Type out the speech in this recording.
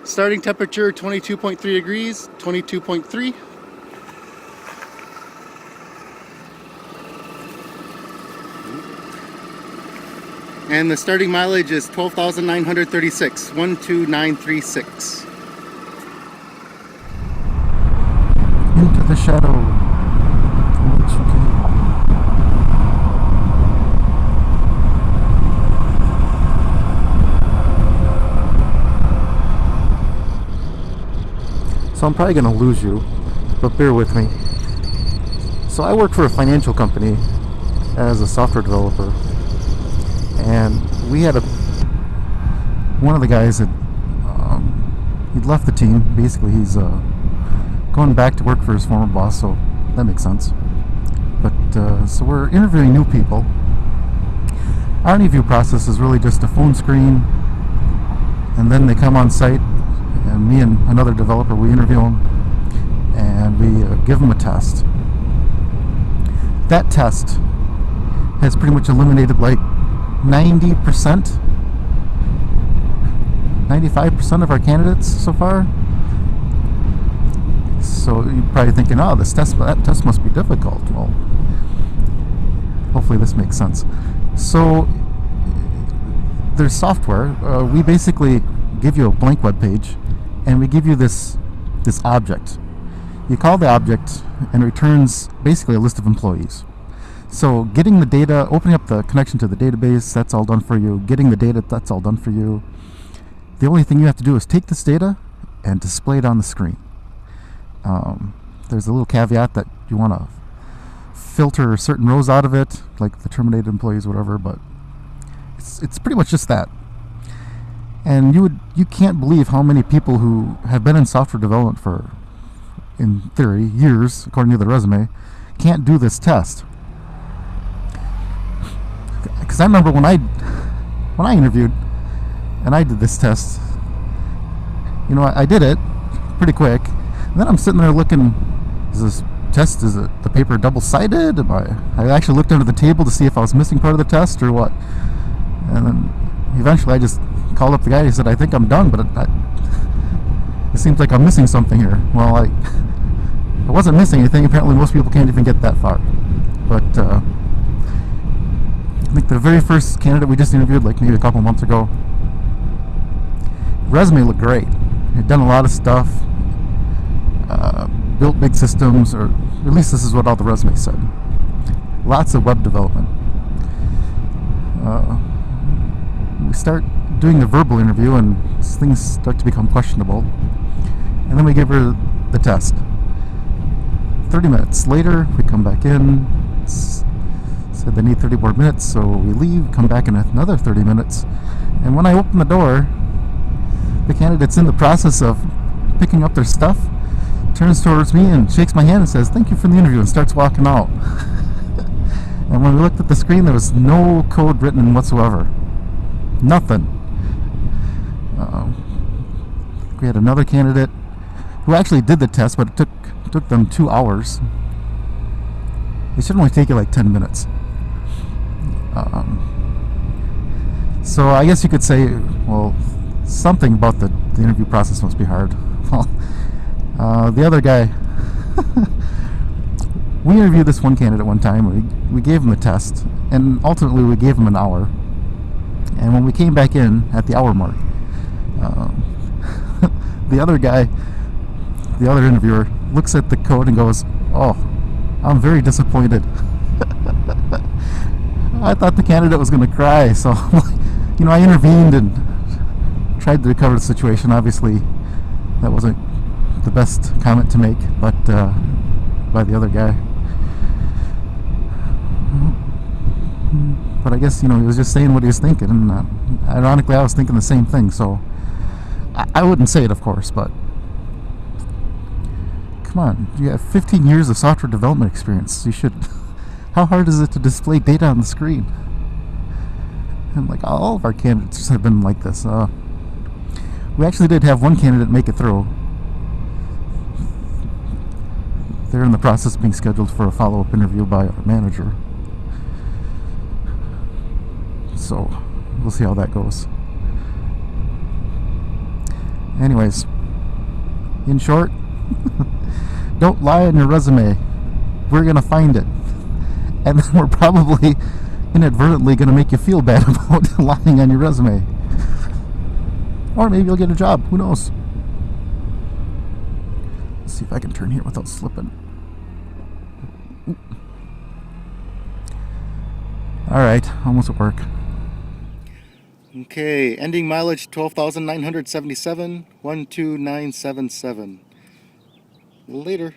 Starting temperature 22.3 degrees, 22.3. And the starting mileage is 12,936, 12936. Into the shadow. So I'm probably going to lose you, but bear with me. So I work for a financial company as a software developer, and we had one of the guys that he'd left the team. Basically, he's going back to work for his former boss, so that makes sense. But so we're interviewing new people. Our interview process is really just a phone screen, and then they come on site, and me and another developer, we interview them, and we give them a test. That test has pretty much eliminated like 90%, 95% of our candidates so far. So you're probably thinking, oh, that test must be difficult. Well, hopefully this makes sense. So there's software. We basically give you a blank web page, and we give you this object. You call the object, and it returns basically a list of employees. So getting the data, opening up the connection to the database, that's all done for you. Getting the data, that's all done for you. The only thing you have to do is take this data and display it on the screen. There's a little caveat that you want to filter certain rows out of it, like the terminated employees, whatever, but it's pretty much just that. And you can't believe how many people who have been in software development for, in theory, years, according to the resume, can't do this test. Because I remember when I interviewed and I did this test, you know, I did it pretty quick, and then I'm sitting there looking, is the paper double-sided? I actually looked under the table to see if I was missing part of the test or what. And then eventually I just called up the guy and he said, I think I'm done, but it seems like I'm missing something here. Well, I wasn't missing anything. Apparently most people can't even get that far. But I think the very first candidate we just interviewed, like maybe a couple months ago, resume looked great. He'd done a lot of stuff, built big systems, or at least this is what all the resumes said. Lots of web development. We start doing the verbal interview and things start to become questionable, and then we give her the test. 30 minutes later we come back in, said they need 30 more minutes, so we leave, come back in another 30 minutes, and when I open the door, the candidate's in the process of picking up their stuff, turns towards me and shakes my hand and says, thank you for the interview, and starts walking out. And when we looked at the screen, there was no code written whatsoever. Nothing. We had another candidate who actually did the test, but it took them 2 hours. It should only take you like 10 minutes. So I guess you could say, well, something about the interview process must be hard. Well, the other guy, we interviewed this one candidate one time. We gave him the test, and ultimately we gave him an hour. And when we came back in at the hour mark, the other guy, the other interviewer, looks at the code and goes, oh, I'm very disappointed. I thought the candidate was going to cry, so you know, I intervened and tried to recover the situation. Obviously that wasn't the best comment to make, but by the other guy. But I guess, you know, he was just saying what he was thinking, and ironically I was thinking the same thing, so I wouldn't say it, of course, but come on, you have 15 years of software development experience. You should. How hard is it to display data on the screen? And like all of our candidates have been like this. We actually did have one candidate make it through. They're in the process of being scheduled for a follow-up interview by our manager. So we'll see how that goes. Anyways, in short, don't lie on your resume. We're going to find it. And then we're probably inadvertently going to make you feel bad about lying on your resume. Or maybe you'll get a job. Who knows? Let's see if I can turn here without slipping. Alright, almost at work. Okay, ending mileage 12,977, 12977. Later.